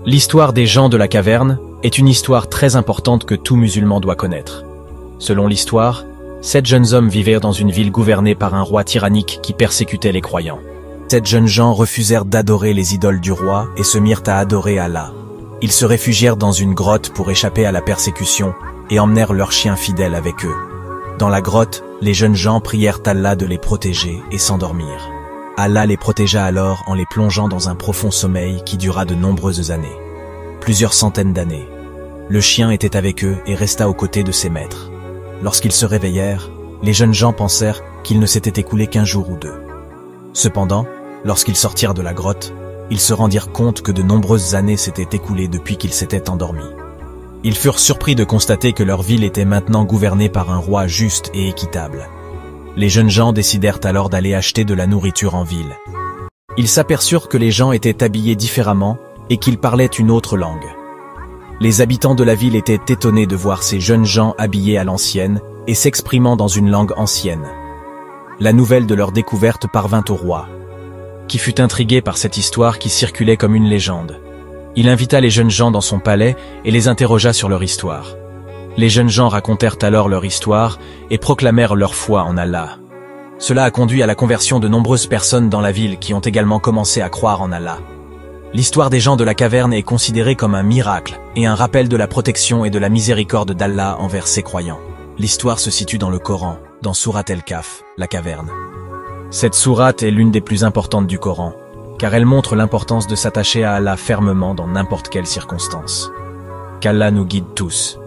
L'histoire des gens de la caverne est une histoire très importante que tout musulman doit connaître. Selon l'histoire, 7 jeunes hommes vivaient dans une ville gouvernée par un roi tyrannique qui persécutait les croyants. 7 jeunes gens refusèrent d'adorer les idoles du roi et se mirent à adorer Allah. Ils se réfugièrent dans une grotte pour échapper à la persécution et emmenèrent leurs chiens fidèles avec eux. Dans la grotte, les jeunes gens prièrent Allah de les protéger et s'endormirent. Allah les protégea alors en les plongeant dans un profond sommeil qui dura de nombreuses années. Plusieurs centaines d'années. Le chien était avec eux et resta aux côtés de ses maîtres. Lorsqu'ils se réveillèrent, les jeunes gens pensèrent qu'il ne s'était écoulé qu'un jour ou deux. Cependant, lorsqu'ils sortirent de la grotte, ils se rendirent compte que de nombreuses années s'étaient écoulées depuis qu'ils s'étaient endormis. Ils furent surpris de constater que leur ville était maintenant gouvernée par un roi juste et équitable. Les jeunes gens décidèrent alors d'aller acheter de la nourriture en ville. Ils s'aperçurent que les gens étaient habillés différemment et qu'ils parlaient une autre langue. Les habitants de la ville étaient étonnés de voir ces jeunes gens habillés à l'ancienne et s'exprimant dans une langue ancienne. La nouvelle de leur découverte parvint au roi, qui fut intrigué par cette histoire qui circulait comme une légende. Il invita les jeunes gens dans son palais et les interrogea sur leur histoire. Les jeunes gens racontèrent alors leur histoire et proclamèrent leur foi en Allah. Cela a conduit à la conversion de nombreuses personnes dans la ville qui ont également commencé à croire en Allah. L'histoire des gens de la caverne est considérée comme un miracle et un rappel de la protection et de la miséricorde d'Allah envers ses croyants. L'histoire se situe dans le Coran, dans Sourate El-Kahf, la caverne. Cette sourate est l'une des plus importantes du Coran, car elle montre l'importance de s'attacher à Allah fermement dans n'importe quelle circonstance. Qu'Allah nous guide tous.